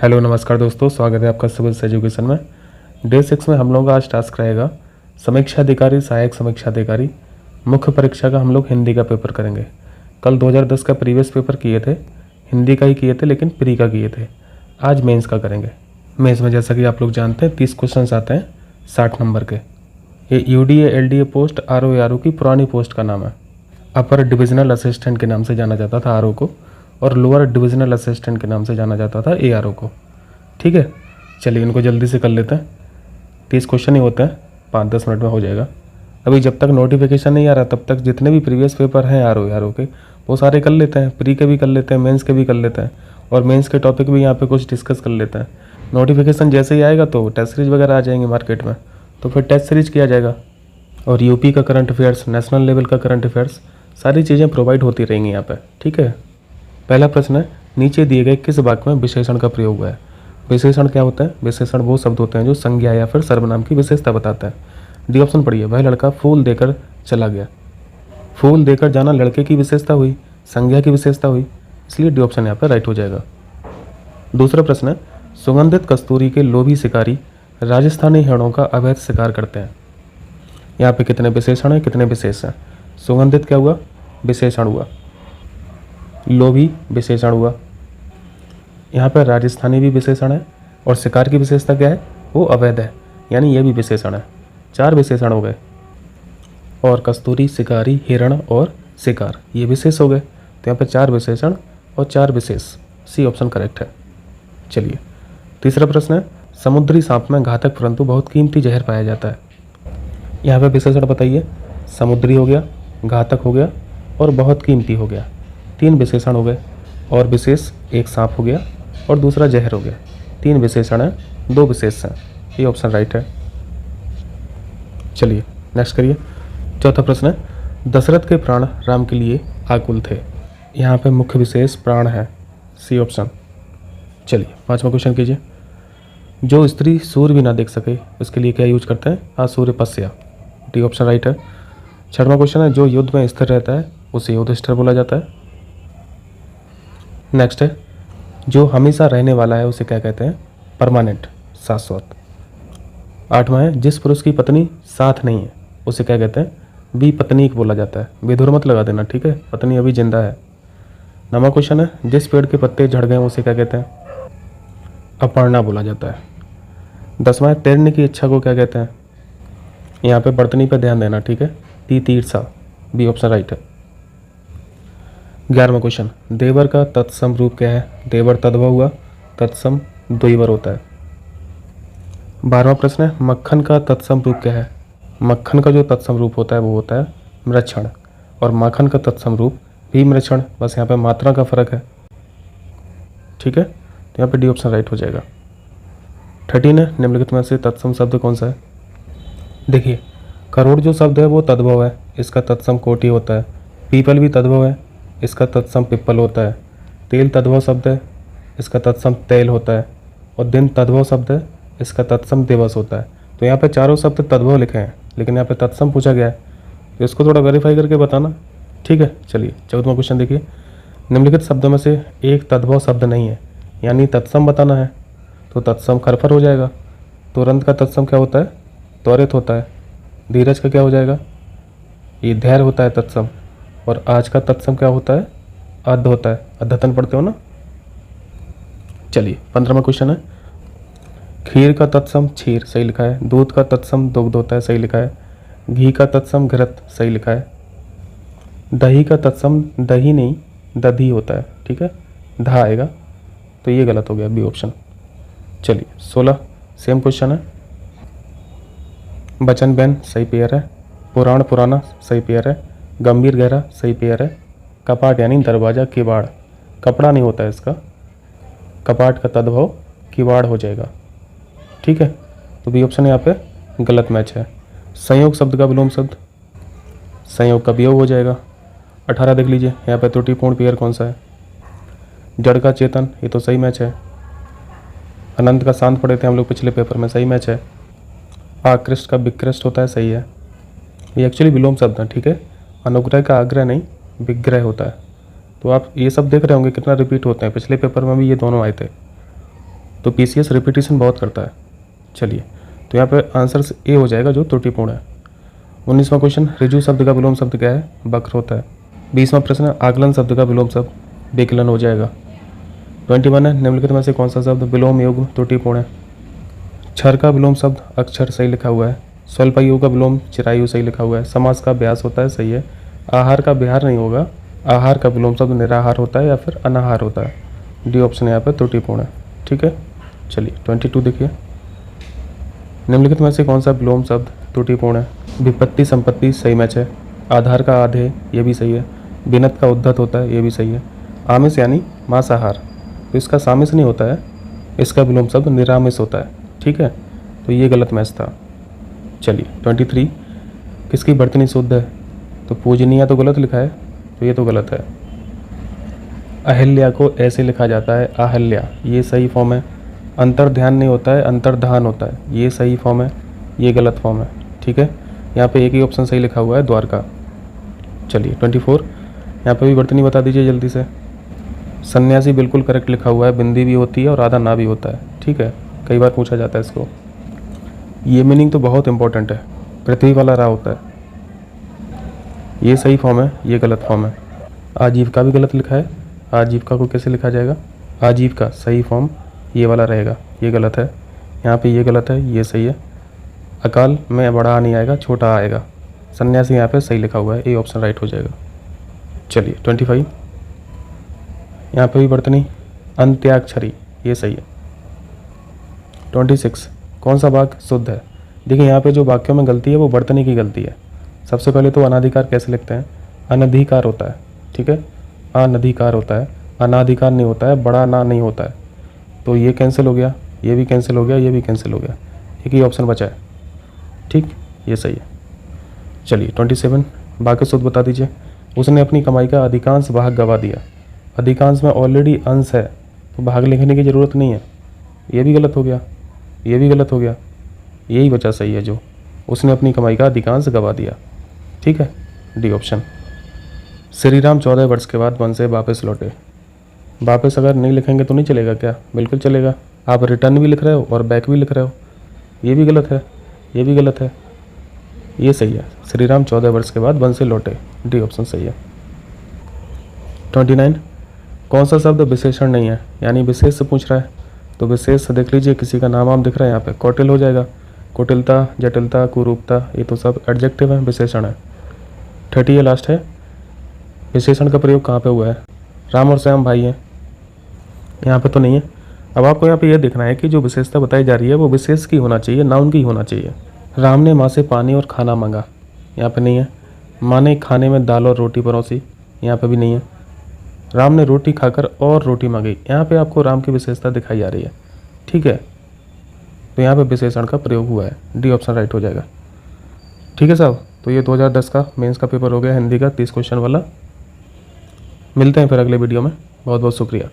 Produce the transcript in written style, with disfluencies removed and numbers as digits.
Hello नमस्कार दोस्तों, स्वागत है आपका सिविल एजुकेशन में। डे 6 में हम लोग का आज टास्क रहेगा समीक्षा अधिकारी, सहायक समीक्षा अधिकारी। मुख्य परीक्षा का हम लोग हिंदी का पेपर करेंगे। कल 2010 का प्रीवियस पेपर किए थे, हिंदी का ही किए थे लेकिन प्री का किए थे। आज मेंस का करेंगे। मेंस में जैसा कि आप लोग जानते हैं 30 क्वेश्चन आते हैं 60 नंबर के। ये यूडीए एलडीए पोस्ट आरओ की पुरानी पोस्ट का नाम है। अपर डिविजनल असिस्टेंट के नाम से जाना जाता था आरओ को, और लोअर डिविजनल असिस्टेंट के नाम से जाना जाता था एआरओ को। ठीक है, चलिए इनको जल्दी से कर लेते हैं। 30 क्वेश्चन ही होते हैं, 5-10 मिनट में हो जाएगा। अभी जब तक नोटिफिकेशन नहीं आ रहा तब तक जितने भी प्रीवियस पेपर हैं आरओ के वो सारे कर लेते हैं। प्री के भी कर लेते हैं, मेंस के भी कर लेते हैं, और मेंस के टॉपिक भी यहाँ पे कुछ डिस्कस कर लेते हैं। नोटिफिकेशन जैसे ही आएगा तो टेस्ट सीरीज वगैरह आ जाएंगे मार्केट में, तो फिर टेस्ट सीरीज किया जाएगा। और यूपी का करंट अफेयर्स, नेशनल लेवल का करंट अफेयर्स, सारी चीज़ें प्रोवाइड होती रहेंगी यहाँ पे। ठीक है, पहला प्रश्न है, नीचे दिए गए किस वाक्य में विशेषण का प्रयोग हुआ है? विशेषण क्या होता है? विशेषण वो शब्द होते हैं जो संज्ञा या फिर सर्वनाम की विशेषता बताता है। डी ऑप्शन पढ़िए, वह लड़का फूल देकर चला गया। फूल देकर जाना लड़के की विशेषता हुई, संज्ञा की विशेषता हुई, इसलिए डी ऑप्शन यहाँ पर राइट हो जाएगा। दूसरा प्रश्न है, सुगंधित कस्तूरी के लोभी शिकारी राजस्थानी हिरणों का अवैध शिकार करते हैं। यहाँ पे कितने विशेषण हैं, कितने विशेष हैं? सुगंधित क्या हुआ? विशेषण हुआ। लोभी विशेषण हुआ। यहाँ पर राजस्थानी भी विशेषण है, और शिकार की विशेषता क्या है? वो अवैध है, यानी ये भी विशेषण है। 4 विशेषण हो गए। और कस्तूरी, शिकारी, हिरण और शिकार, ये विशेष हो गए। तो यहाँ पर 4 विशेषण और 4 विशेष, सी ऑप्शन करेक्ट है। चलिए तीसरा प्रश्न है, समुद्री सांप में घातक परंतु बहुत कीमती जहर पाया जाता है। यहाँ पर विशेषण बताइए। समुद्री हो गया, घातक हो गया, और बहुत कीमती हो गया। 3 विशेषण हो गए, और विशेष एक सांप हो गया और दूसरा जहर हो गया। 3 विशेषण है, 2 विशेष हैं, ये ऑप्शन राइट है। चलिए नेक्स्ट करिए। चौथा प्रश्न है, दशरथ के प्राण राम के लिए आकुल थे। यहाँ पे मुख्य विशेष प्राण है, सी ऑप्शन। चलिए 5वां क्वेश्चन कीजिए। जो स्त्री सूर्य भी ना देख सके उसके लिए क्या यूज करते हैं? असूर्यपस्या, डी ऑप्शन राइट है। 6वां क्वेश्चन है, जो युद्ध में स्थिर रहता है उसे युधिष्ठिर बोला जाता है। नेक्स्ट है, जो हमेशा रहने वाला है उसे क्या कहते हैं? परमानेंट, शाश्वत। 8वां है, जिस पुरुष की पत्नी साथ नहीं है उसे क्या कहते हैं? विपत्नीक बोला जाता है। विधुर मत लगा देना, ठीक है, पत्नी अभी जिंदा है। 9वां क्वेश्चन है, जिस पेड़ के पत्ते झड़ गए उसे क्या कहते हैं? अपर्णा बोला जाता है। 10वां है, तैरने की इच्छा को क्या कहते हैं? यहाँ पे बर्तनी पे ध्यान देना, ठीक है, तीतीर्षा, बी ऑप्शन राइट है। 11वां क्वेश्चन, देवर का तत्सम रूप क्या है? देवर तद्भव हुआ, तत्सम द्विवर होता है। 12वां प्रश्न है, मक्खन का तत्सम रूप क्या है? मक्खन का जो तत्सम रूप होता है वो होता है मृक्षण, और माखन का तत्सम रूप भी मृक्षण, बस यहाँ पे मात्रा का फर्क है। ठीक है, तो यहाँ पे डी ऑप्शन राइट हो जाएगा। 13 है, निम्नलिखित में से तत्सम शब्द कौन सा है? देखिए, करोड़ जो शब्द है वो तद्भव है, इसका तत्सम कोटि होता है। पीपल भी तद्भव है, इसका तत्सम पिप्पल होता है। तेल तद्भव शब्द है, इसका तत्सम तेल होता है। और दिन तद्भव शब्द है, इसका तत्सम दिवस होता है। तो यहाँ पे चारों शब्द तद्भव लिखे हैं, लेकिन यहाँ पे तत्सम पूछा गया है, तो इसको थोड़ा वेरीफाई करके बताना। ठीक है, चलिए 14वां क्वेश्चन देखिए। निम्नलिखित शब्दों में से एक तद्भव शब्द नहीं है, यानी तत्सम बताना है, तो तत्सम खरफर हो जाएगा। तुरंत का तत्सम क्या होता है? त्वरित होता है। धीरज का क्या हो जाएगा? ये धैर्य होता है तत्सम। और आज का तत्सम क्या होता है? अध होता है। अध्यतन पढ़ते हो ना। चलिए 15वां क्वेश्चन है, खीर का तत्सम क्षीर, सही लिखा है। दूध का तत्सम दुग्ध होता है, सही लिखा है। घी का तत्सम घृत, सही लिखा है। दही का तत्सम दही नहीं दधी होता है, ठीक है, धा आएगा, तो ये गलत हो गया, बी ऑप्शन। चलिए 16 सेम क्वेश्चन है। बचन बैन सही पेयर है। पुराण पुराना सही पेयर है। गंभीर गहरा सही पेयर है। कपाट यानी दरवाज़ा, किवाड़, कपड़ा नहीं होता है इसका, कपाट का तद्भव किवाड़ हो जाएगा। ठीक है, तो बी ऑप्शन यहाँ पे गलत मैच है। संयोग शब्द का विलोम शब्द, संयोग का वियोग हो जाएगा। 18 देख लीजिए, यहाँ पे त्रुटिपूर्ण पेयर कौन सा है? जड़ का चेतन, ये तो सही मैच है। अनंत का शांत पढ़े थे हम लोग पिछले पेपर में, सही मैच है। आकृष्ट का विकृष्ट होता है, सही है। ये एक्चुअली विलोम शब्द है, ठीक है, अनुग्रह का आग्रह नहीं विग्रह होता है। तो आप ये सब देख रहे होंगे कितना रिपीट होते हैं, पिछले पेपर में भी ये दोनों आए थे। तो पीसीएस रिपीटिशन बहुत करता है। चलिए, तो यहाँ पे आंसर ए हो जाएगा जो त्रुटिपूर्ण है। 19वां क्वेश्चन, ऋजु शब्द का विलोम शब्द क्या है? वक्र होता है। 20वां प्रश्न, आकलन शब्द का विलोम शब्द विकलन हो जाएगा। 21 है, निम्नलिखित में से कौन सा शब्द विलोम युग्म त्रुटिपूर्ण है? क्षर का विलोम शब्द अक्षर सही लिखा हुआ है। स्वल्पायु का विलोम चिरायु सही लिखा हुआ है। समास का अभ्यास होता है, सही है। आहार का विहार नहीं होगा, आहार का विलोम शब्द निराहार होता है या फिर अनाहार होता है। डी ऑप्शन यहाँ पे त्रुटिपूर्ण है। ठीक है, चलिए 22 देखिए, निम्नलिखित में से कौन सा विलोम शब्द त्रुटिपूर्ण है? विपत्ति संपत्ति सही मैच है। आधार का आधे, ये भी सही है। बिनत का उद्धत होता है, ये भी सही है। आमिष यानी मांसाहार, तो इसका सामिष नहीं होता है, इसका विलोम शब्द निरामिष होता है। ठीक है, तो ये गलत मैच था। चलिए 23, किसकी वर्तनी शुद्ध है? तो पूजनीय तो गलत लिखा है, तो ये तो गलत है। अहिल्या को ऐसे लिखा जाता है आहल्या, ये सही फॉर्म है। अंतर ध्यान नहीं होता है, अंतर्धान होता है, ये सही फॉर्म है, ये गलत फॉर्म है। ठीक है, यहाँ पे एक ही ऑप्शन सही लिखा हुआ है, द्वारका। चलिए 24, यहाँ पे भी वर्तनी बता दीजिए जल्दी से। सन्यासी बिल्कुल करेक्ट लिखा हुआ है, बिंदी भी होती है और आधा ना भी होता है। ठीक है, कई बार पूछा जाता है इसको। ये मीनिंग तो बहुत इंपॉर्टेंट है, पृथ्वी वाला रा होता है, ये सही फॉर्म है, ये गलत फॉर्म है। आजीविका भी गलत लिखा है, आजीविका को कैसे लिखा जाएगा? आजीविका सही फॉर्म ये वाला रहेगा, ये गलत है। यहाँ पे ये गलत है, ये सही है। अकाल में बड़ा नहीं आएगा, छोटा आएगा। सन्यासी यहाँ पे सही लिखा हुआ है, ए ऑप्शन राइट हो जाएगा। चलिए 25, यहाँ पे भी वर्तनी अंत्याक्षरी, ये सही है। 26, कौन सा वाक्य शुद्ध है? देखिए यहाँ पे जो वाक्यों में गलती है वो वर्तनी की गलती है। सबसे पहले तो अनाधिकार कैसे लिखते हैं? अनधिकार होता है। ठीक है, अनधिकार होता है, अनाधिकार नहीं होता है, बड़ा ना नहीं होता है। तो ये कैंसिल हो गया, ये भी कैंसिल हो गया, ये भी कैंसिल हो गया, एक ही ऑप्शन बचा है। ठीक, ये सही है। चलिए 27, वाक्य शुद्ध बता दीजिए। उसने अपनी कमाई का अधिकांश भाग गवा दिया। अधिकांश में ऑलरेडी अंश है, तो भाग लिखने की ज़रूरत नहीं है। ये भी गलत हो गया, ये भी गलत हो गया, यही बचा सही है जो उसने अपनी कमाई का अधिकांश गवा दिया। ठीक है, डी ऑप्शन। श्री राम 14 वर्ष के बाद वन से वापस लौटे। वापस अगर नहीं लिखेंगे तो नहीं चलेगा क्या? बिल्कुल चलेगा। आप रिटर्न भी लिख रहे हो और बैक भी लिख रहे हो, ये भी गलत है, ये भी गलत है, ये सही है। श्री राम 14 वर्ष के बाद वन से लौटे, डी ऑप्शन सही है। 29, कौन सा शब्द विशेषण नहीं है, यानी विशेष से पूछ रहा है? तो विशेष देख लीजिए, किसी का नाम दिख रहा है यहाँ पे, कौटिल हो जाएगा। कुटिलता, जटिलता, कुरूपता, ये तो सब एडजेक्टिव है, विशेषण है। 30 लास्ट है, विशेषण का प्रयोग कहाँ पे हुआ है? राम और श्याम भाई हैं, यहाँ पे तो नहीं है। अब आपको यहाँ पे यह देखना है कि जो विशेषता बताई जा रही है वो विशेष की होना चाहिए, नाउन की होना चाहिए। राम ने माँ से पानी और खाना मांगा, यहाँ पे नहीं है। माँ ने खाने में दाल और रोटी परोसी, यहाँ पे भी नहीं है। राम ने रोटी खाकर और रोटी मांगी, यहाँ पे आपको राम की विशेषता दिखाई जा रही है। ठीक है, तो यहाँ पे विशेषण का प्रयोग हुआ है, डी ऑप्शन राइट हो जाएगा। ठीक है साहब, तो ये 2010 का मेंस का पेपर हो गया, हिंदी का 30 क्वेश्चन वाला। मिलते हैं फिर अगले वीडियो में, बहुत बहुत शुक्रिया।